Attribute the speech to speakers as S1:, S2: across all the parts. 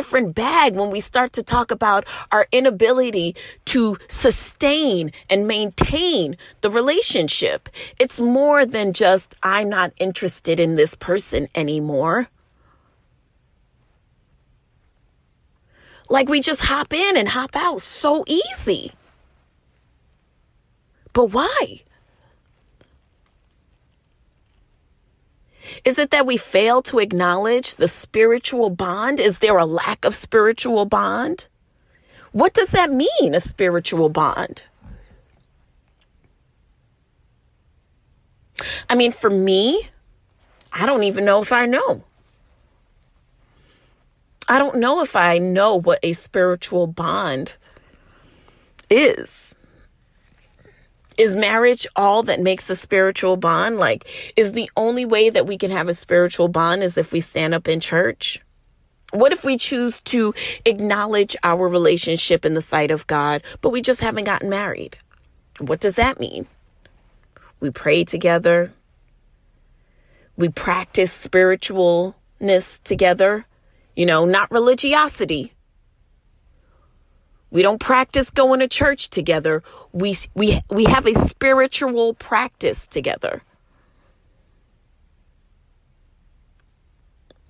S1: different bag when we start to talk about our inability to sustain and maintain the relationship. It's more than just, I'm not interested in this person anymore. Like we just hop in and hop out so easy. But why? Is it that we fail to acknowledge the spiritual bond? Is there a lack of spiritual bond? What does that mean, a spiritual bond? I mean, for me, I don't even know if I know. I don't know if I know what a spiritual bond is. Is marriage all that makes a spiritual bond? Like, is the only way that we can have a spiritual bond is if we stand up in church? What if we choose to acknowledge our relationship in the sight of God, but we just haven't gotten married? What does that mean? We pray together. We practice spiritualness together. You know, not religiosity. We don't practice going to church together. We have a spiritual practice together.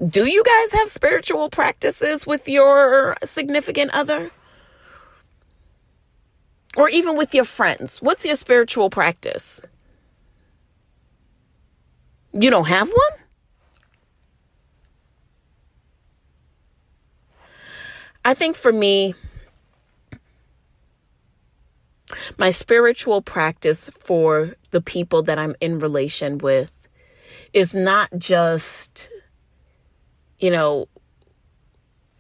S1: Do you guys have spiritual practices with your significant other? Or even with your friends? What's your spiritual practice? You don't have one? I think for me, my spiritual practice for the people that I'm in relation with is not just, you know,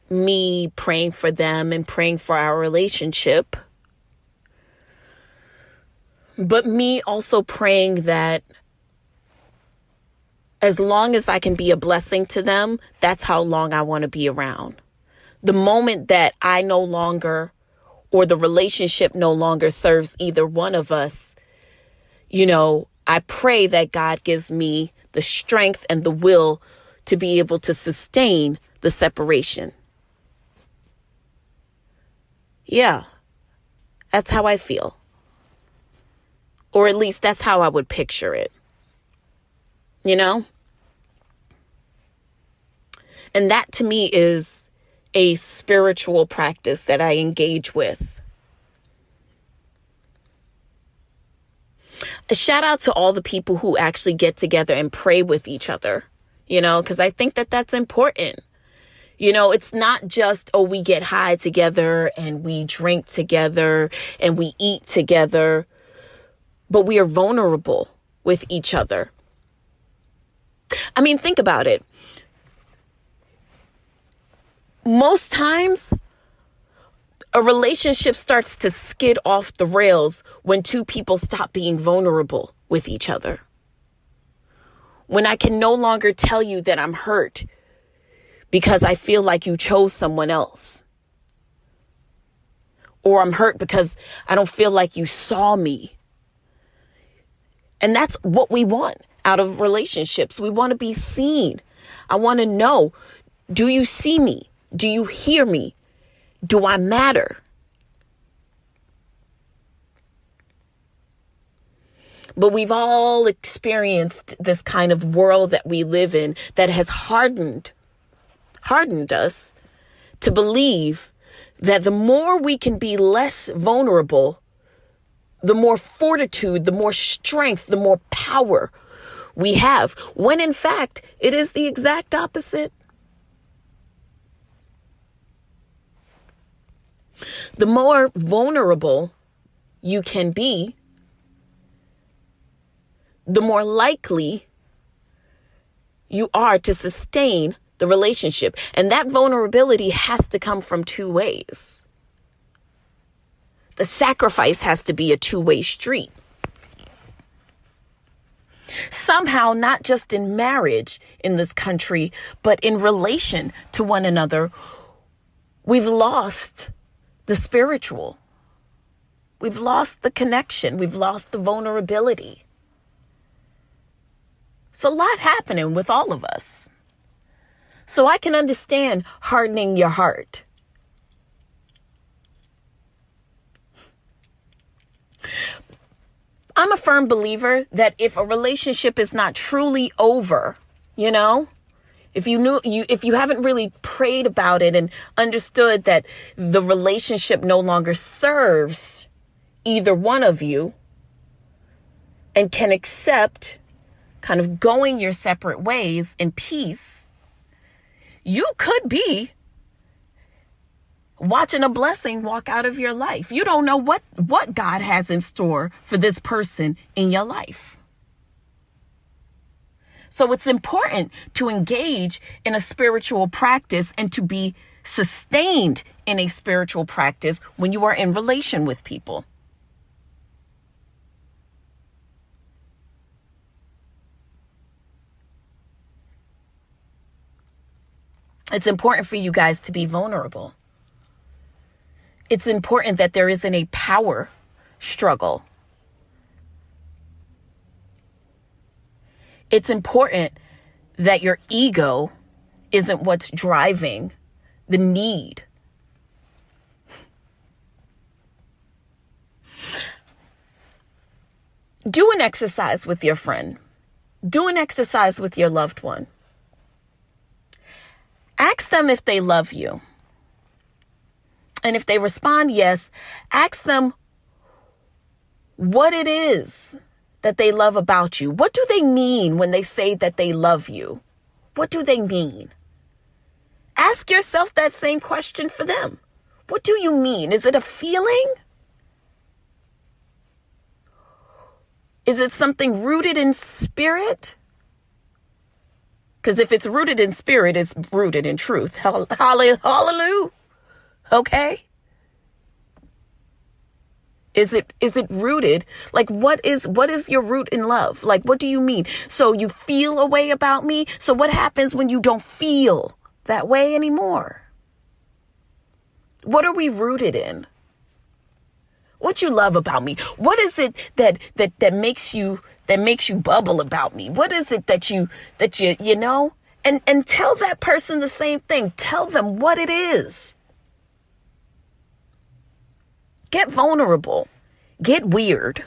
S1: me praying for them and praying for our relationship, but me also praying that as long as I can be a blessing to them, that's how long I want to be around. The moment that I no longer, or the relationship no longer serves either one of us, you know, I pray that God gives me the strength and the will to be able to sustain the separation. Yeah, that's how I feel. Or at least that's how I would picture it. You know? And that to me is a spiritual practice that I engage with. A shout out to all the people who actually get together and pray with each other, you know, because I think that that's important. You know, it's not just, oh, we get high together and we drink together and we eat together, but we are vulnerable with each other. I mean, think about it. Most times, a relationship starts to skid off the rails when two people stop being vulnerable with each other. When I can no longer tell you that I'm hurt because I feel like you chose someone else. Or I'm hurt because I don't feel like you saw me. And that's what we want out of relationships. We want to be seen. I want to know, do you see me? Do you hear me? Do I matter? But we've all experienced this kind of world that we live in that has hardened us to believe that the more we can be less vulnerable, the more fortitude, the more strength, the more power we have. When in fact, it is the exact opposite. The more vulnerable you can be, the more likely you are to sustain the relationship. And that vulnerability has to come from two ways. The sacrifice has to be a two-way street. Somehow, not just in marriage in this country, but in relation to one another, we've lost the spiritual. We've lost the connection. We've lost the vulnerability. It's a lot happening with all of us. So I can understand hardening your heart. I'm a firm believer that if a relationship is not truly over, if you haven't really prayed about it and understood that the relationship no longer serves either one of you and can accept kind of going your separate ways in peace, you could be watching a blessing walk out of your life. You don't know what God has in store for this person in your life. So it's important to engage in a spiritual practice and to be sustained in a spiritual practice when you are in relation with people. It's important for you guys to be vulnerable. It's important that there isn't a power struggle. It's important that your ego isn't what's driving the need. Do an exercise with your friend. Do an exercise with your loved one. Ask them if they love you. And if they respond yes, ask them what it is that they love about you. What do they mean when they say that they love you? What do they mean? Ask yourself that same question for them. What do you mean? Is it a feeling? Is it something rooted in spirit? Because if it's rooted in spirit, it's rooted in truth. Hallelujah. Okay? Is it rooted? Like, what is your root in love? Like, what do you mean? So you feel a way about me? So what happens when you don't feel that way anymore? What are we rooted in? What you love about me? What is it that makes you bubble about me? What is it that you know? And tell that person the same thing. Tell them what it is. Get vulnerable. Get weird.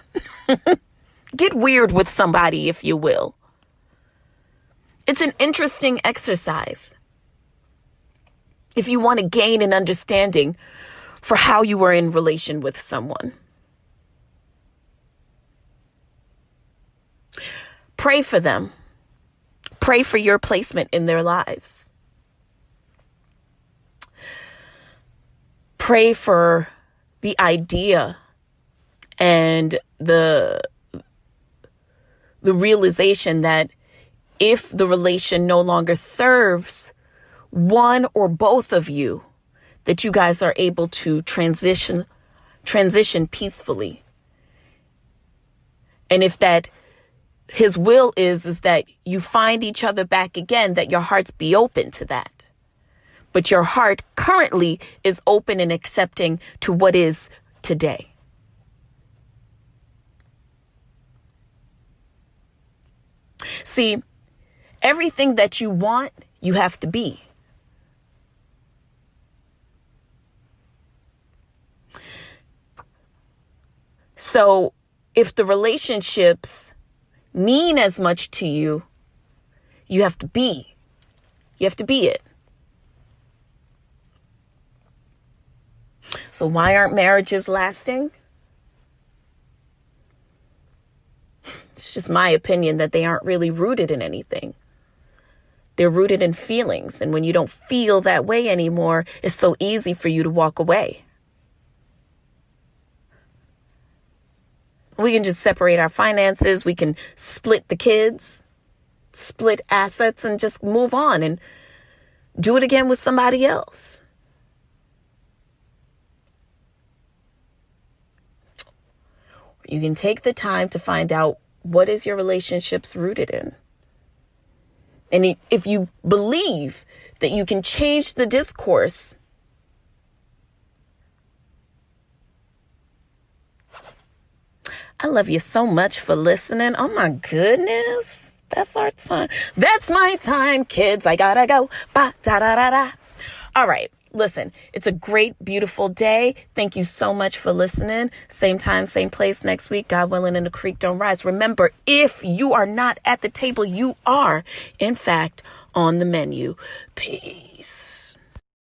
S1: Get weird with somebody, if you will. It's an interesting exercise. If you want to gain an understanding for how you are in relation with someone. Pray for them. Pray for your placement in their lives. Pray for the idea and the realization that if the relation no longer serves one or both of you, that you guys are able to transition peacefully. And if that his will is that you find each other back again, that your hearts be open to that. But your heart currently is open and accepting to what is today. See, everything that you want, you have to be. So if the relationships mean as much to you, you have to be. You have to be it. So why aren't marriages lasting? It's just my opinion that they aren't really rooted in anything. They're rooted in feelings. And when you don't feel that way anymore, it's so easy for you to walk away. We can just separate our finances. We can split the kids, split assets, and just move on and do it again with somebody else. You can take the time to find out what is your relationships rooted in. And if you believe that you can change the discourse, I love you so much for listening. Oh my goodness. That's our time. That's my time, kids. I gotta go. Ba da da da da. All right. Listen, it's a great, beautiful day. Thank you so much for listening. Same time, same place next week. God willing, and the creek don't rise. Remember, if you are not at the table, you are, in fact, on the menu. Peace.